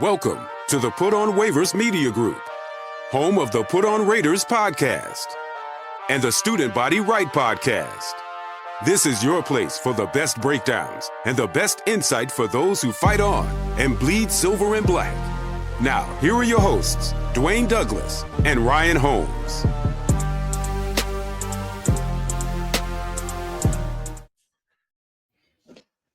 Welcome to the Put On Waivers Media Group, home of the Put On Raiders podcast and the Student Body Right podcast. This is your place for the best breakdowns and the best insight for those who fight on and bleed silver and black. Now, here are your hosts, Dwayne Douglas and Ryan Holmes.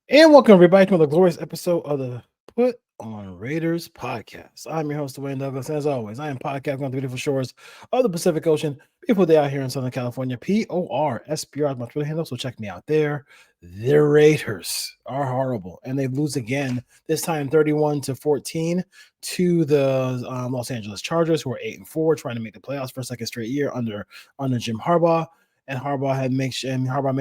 And welcome everybody to another glorious episode of the Put On Raiders podcast. I'm your host, Dwayne Douglas. As always, I am podcasting on the beautiful shores of the Pacific Ocean. Beautiful day out here in Southern California. PORSPR is my Twitter handle, so check me out there. The Raiders are horrible, and they lose again, this time 31-14 to the Los Angeles Chargers, who are 8-4, trying to make the playoffs for a second straight year under Jim Harbaugh. And Harbaugh made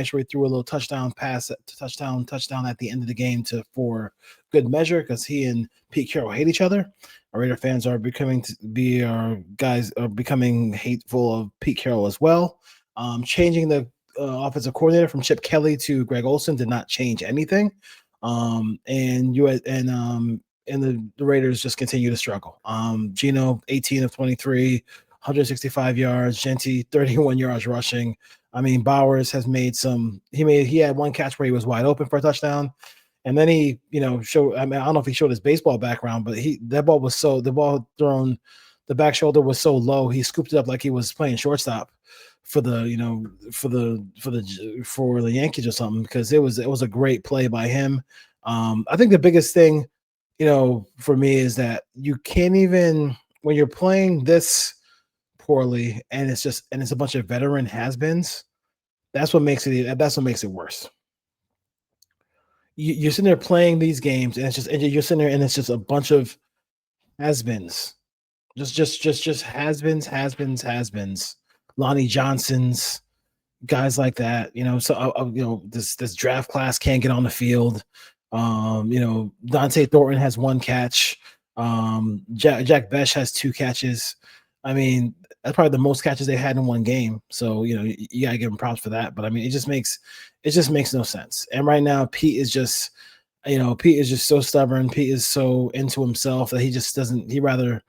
sure he threw a little touchdown pass, touchdown at the end of the game for good measure, because he and Pete Carroll hate each other. Our Raider fans are becoming hateful of Pete Carroll as well. Changing the offensive coordinator from Chip Kelly to Greg Olson did not change anything. And the Raiders just continue to struggle. Geno, 18 of 23. 165 yards, Gentry 31 yards rushing. I mean, Bowers has made he had one catch where he was wide open for a touchdown. And then he, showed, I don't know if he showed his baseball background, but the ball thrown, the back shoulder was so low, he scooped it up like he was playing shortstop for the Yankees or something, because it was a great play by him. I think the biggest thing, for me is that you can't even, when you're playing this poorly and it's a bunch of veteran has-beens, that's what makes it worse. You're sitting there playing these games and you're sitting there and it's just a bunch of has-beens, just has-beens, Lonnie Johnsons, guys like that, this draft class can't get on the field. Dante Thornton has one catch. Jack Besh has two catches. I mean, that's probably the most catches they had in one game. So, you gotta give him props for that. But I mean, it just makes no sense. And right now, Pete is just so stubborn. Pete is so into himself that he just doesn't. He rather,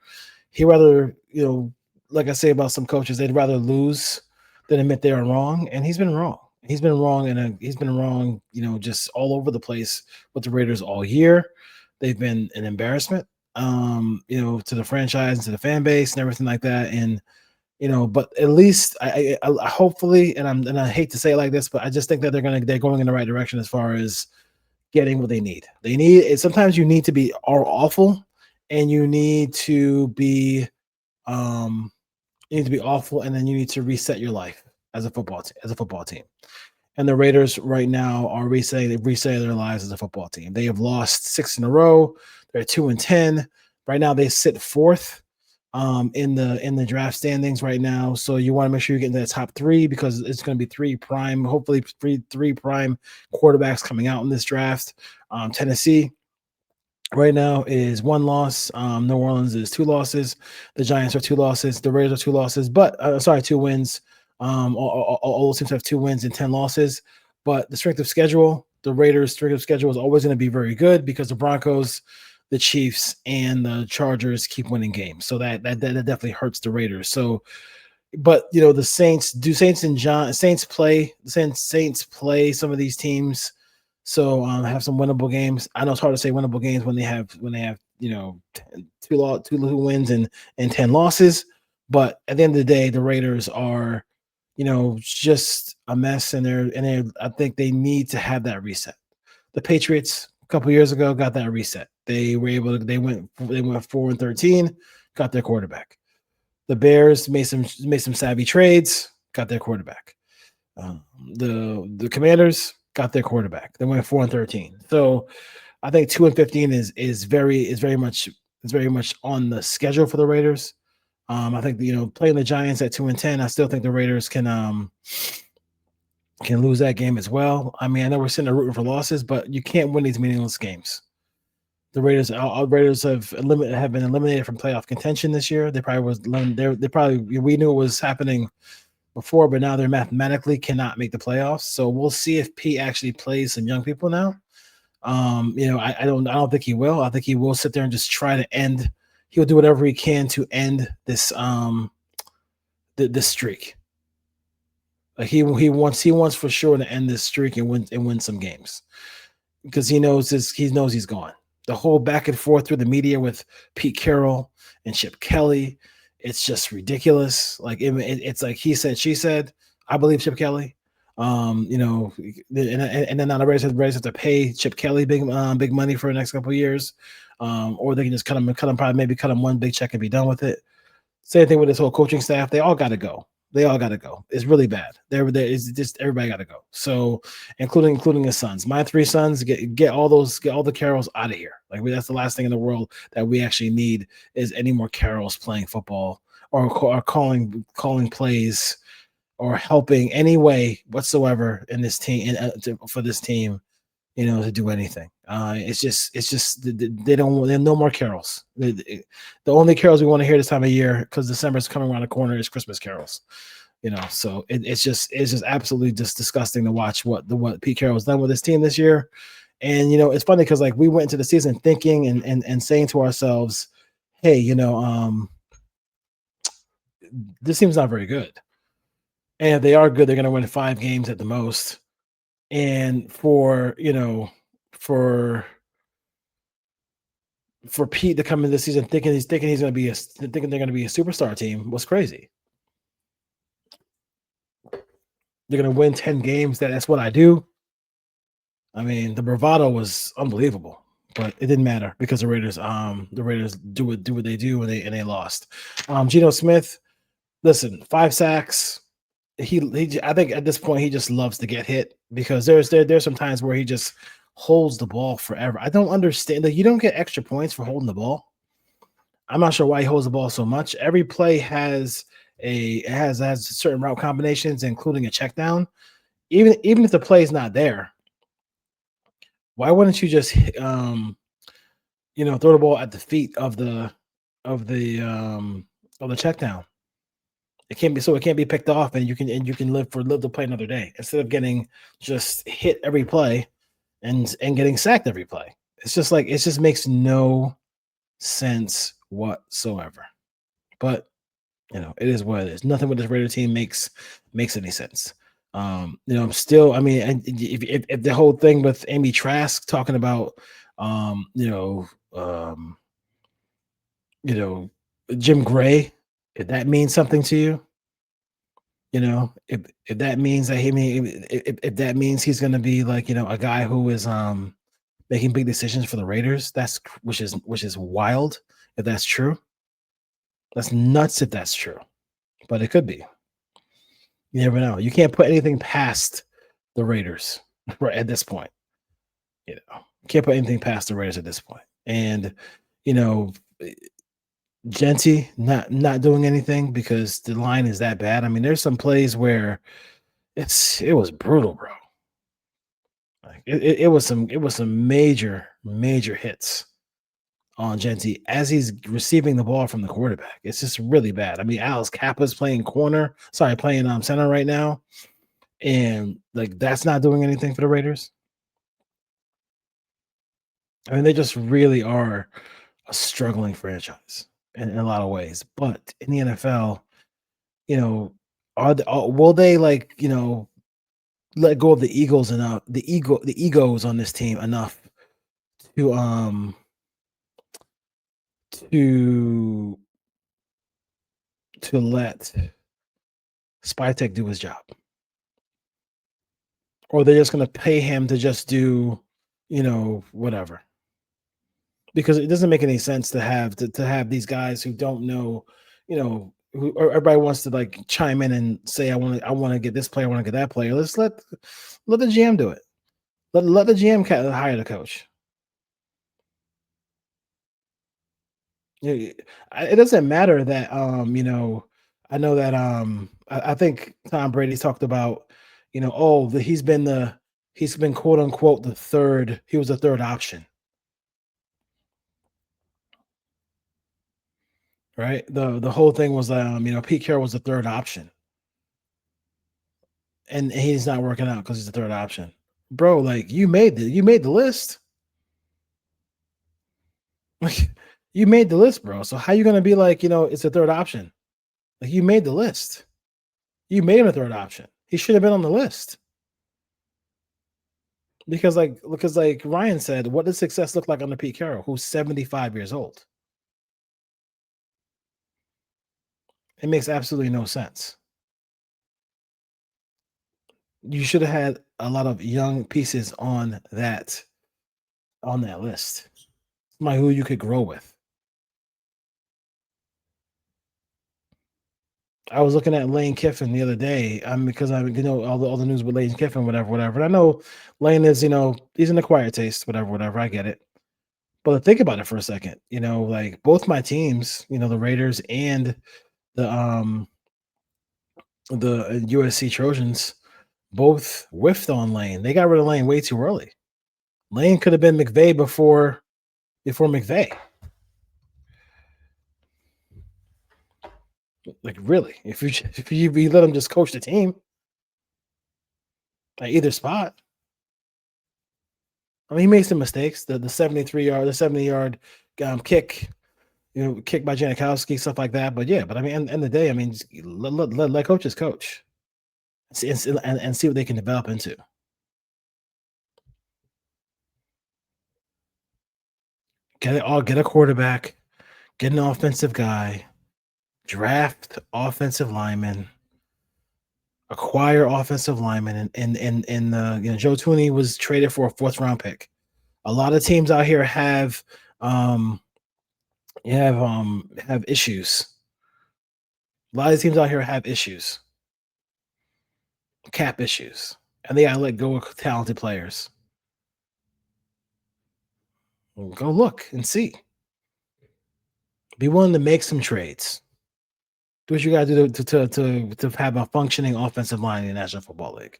like I say about some coaches, they'd rather lose than admit they are wrong. And he's been wrong. He's been wrong, just all over the place with the Raiders all year. They've been an embarrassment, to the franchise and to the fan base and everything like that. And, but at least I hopefully, and I hate to say it like this, but I just think that they're going in the right direction as far as getting what they need. Sometimes you need to be awful, and you need to be awful, and then you need to reset your life as a football team. And the Raiders right now are resetting their lives as a football team. They have lost 6 in a row. They're 2-10. Right now, they sit 4th in the draft standings right now. So you want to make sure you get into the top 3, because it's going to be three prime quarterbacks coming out in this draft. Tennessee right now is 1 loss. New Orleans is 2 losses. The Giants are 2 losses. The Raiders are 2 losses, 2 wins. All those teams have 2 wins and 10 losses. But the strength of schedule, the Raiders' strength of schedule is always going to be very good, because the Broncos, the Chiefs, and the Chargers keep winning games. So that definitely hurts the Raiders. So, but the Saints play some of these teams. So have some winnable games. I know it's hard to say winnable games when they have 2 wins and 10 losses. But at the end of the day, the Raiders are, just a mess, and I think they need to have that reset. The Patriots a couple years ago got that reset. They went 4-13, got their quarterback. The Bears made some savvy trades, got their quarterback. The Commanders got their quarterback. They went 4-13. So I think 2-15 is very much on the schedule for the Raiders. I think playing the Giants at 2-10, I still think the Raiders can lose that game as well. I mean, I know we're sitting there rooting for losses, but you can't win these meaningless games. The Raiders have been eliminated from playoff contention this year. We knew it was happening before, but now they mathematically cannot make the playoffs. So we'll see if Pete actually plays some young people now. I don't think he will. I think he will sit there and just try to end. He'll do whatever he can to end this streak. Like he wants for sure to end this streak and win some games because he knows he's gone. The whole back and forth through the media with Pete Carroll and Chip Kelly, it's just ridiculous. Like it's like he said, she said. I believe Chip Kelly. And then now the Raiders have to pay Chip Kelly big money for the next couple of years, or they can just cut him, probably maybe cut him one big check and be done with it. Same thing with this whole coaching staff. They all got to go. It's really bad. It's just everybody got to go. So, including his sons. My three sons get all the Carrolls out of here. Like that's the last thing in the world that we actually need is any more Carrolls playing football or calling plays or helping any way whatsoever in this team for this team, to do anything. It's just they don't. There are no more carols. The only carols we want to hear this time of year, because December's coming around the corner, is Christmas carols. So it's just absolutely just disgusting to watch what Pete Carroll's done with his team this year. And it's funny because like we went into the season thinking and saying to ourselves, hey, this team's not very good. And if they are good, they're going to win 5 games at the most. And for Pete to come in this season thinking they're going to be a superstar team was crazy. They're going to win 10 games. That's what I do. I mean, the bravado was unbelievable, but it didn't matter because the Raiders do what they do, and they lost. Geno Smith, listen, 5 sacks. I think at this point he just loves to get hit because there's some times where he just holds the ball forever. I don't understand that you don't get extra points for holding the ball. I'm not sure why he holds the ball so much. Every play has certain route combinations, including a check down. Even if the play is not there, why wouldn't you just throw the ball at the feet of the check down? It can't be picked off, and you can live to play another day instead of getting just hit every play and getting sacked every play. It's just like it just makes no sense whatsoever. But it is what it is. Nothing with this Raider team makes any sense. I'm still. I mean, if the whole thing with Amy Trask talking about, Jim Gray, if that means something to you, if that means that if that means he's going to be like a guy who is making big decisions for the Raiders, which is wild if that's true. That's nuts if that's true, but it could be. You never know. You can't put anything past the Raiders right at this point. You can't put anything past the Raiders at this point. And Genty not doing anything because the line is that bad. I mean, there's some plays where it was brutal, bro. Like it was some major hits on Genty as he's receiving the ball from the quarterback. It's just really bad. I mean, Alex Kappa's playing center right now, and like that's not doing anything for the Raiders. I mean, they just really are a struggling franchise in a lot of ways. But in the NFL, will they let go of the egos enough, the egos on this team enough to let Spytek do his job, or they're just going to pay him to just do whatever, because it doesn't make any sense to have these guys who don't know, who everybody wants to like chime in and say, I want to get this player, I want to get that player. Let's let the GM do it. Let the GM hire the coach. It doesn't matter that I know that I think Tom Brady talked about he's been quote unquote he was the third option, right? The whole thing was Pete Carroll was the third option, and he's not working out because he's the third option, bro. Like you made the list. Like, you made the list, bro. So how you gonna be like, it's a third option? Like, you made the list. You made him a third option. He should have been on the list. Because like Ryan said, what does success look like under Pete Carroll, who's 75 years old? It makes absolutely no sense. You should have had a lot of young pieces on that list. Somebody who you could grow with. I was looking at Lane Kiffin the other day. Because all the news with Lane Kiffin, whatever. And I know Lane is, he's an acquired taste, whatever. I get it. But think about it for a second. Like both my teams, the Raiders and the USC Trojans, both whiffed on Lane. They got rid of Lane way too early. Lane could have been McVay before McVay. Like, really, if you let him just coach the team at either spot. I mean, he made some mistakes. The 70-yard kick, kick by Janikowski, stuff like that. But yeah, I mean, end of the day, I mean, just let coaches coach, and see what they can develop into. Get a quarterback, get an offensive guy, draft offensive lineman, acquire offensive lineman, and Joe Tooney was traded for a 4th round pick. A lot of teams out here have issues. A lot of teams out here have issues, cap issues, and they gotta let go of talented players. Go look and see. Be willing to make some trades. Do what you got to do to have a functioning offensive line in the National Football League.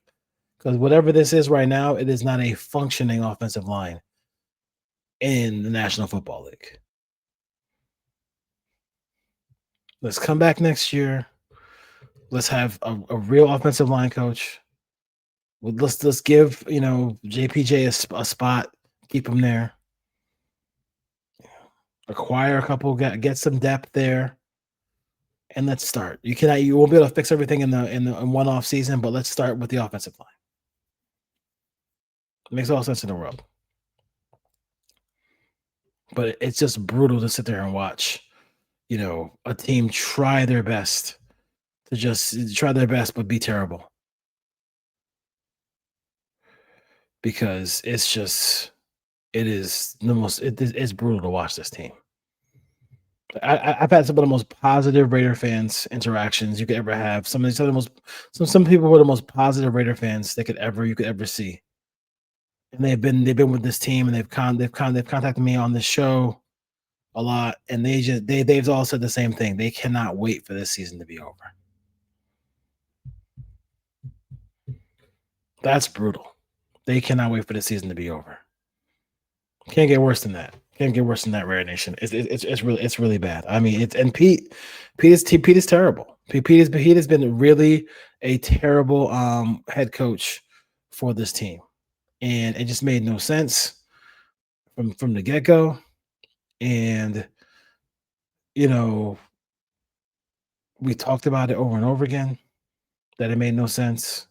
Because whatever this is right now, it is not a functioning offensive line in the National Football League. Let's come back next year. Let's have a real offensive line coach. Let's give JPJ a spot. Keep him there. Acquire a couple. Get some depth there. And let's start. You won't be able to fix everything in one off season, but let's start with the offensive line. It makes all sense in the world. But it's just brutal to sit there and watch, a team try their best but be terrible. Because it's brutal to watch this team. I've had some of the most positive Raider fans interactions you could ever have. Some people were the most positive Raider fans you could ever see. And they've been with this team, and they've contacted me on this show a lot, and they've all said the same thing. They cannot wait for this season to be over. That's brutal. They cannot wait for the season to be over. Can't get worse than that. Can't get worse than that, Raider Nation. It's really bad. I mean, Pete is terrible. Pete has been really a terrible head coach for this team, and it just made no sense from the get-go. And we talked about it over and over again that it made no sense.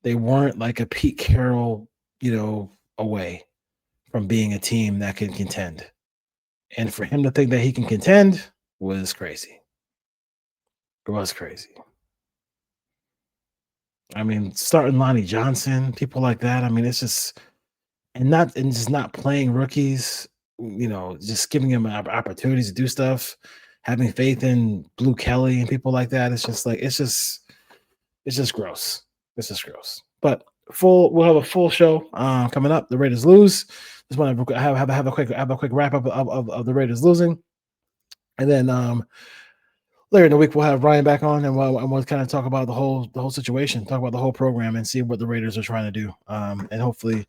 They weren't like a Pete Carroll, away from being a team that can contend. And for him to think that he can contend was crazy. It was crazy. I mean, starting Lonnie Johnson, people like that. I mean, it's just just not playing rookies, just giving them opportunities to do stuff, having faith in Blue Kelly and people like that. It's just gross. It's just gross. But we'll have a full show coming up. The Raiders lose. Just want to have a quick wrap up of the Raiders losing, and then later in the week we'll have Ryan back on, and we'll kind of talk about the whole situation, talk about the whole program, and see what the Raiders are trying to do. And hopefully,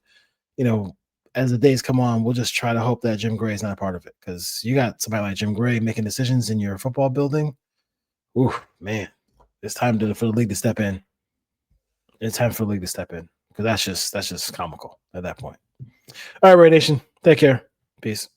as the days come on, we'll just try to hope that Jim Gray is not a part of it, because you got somebody like Jim Gray making decisions in your football building. Ooh, man, it's time for the league to step in. It's time for the league to step in, because that's just comical at that point. All right, Ray Nation, take care. Peace.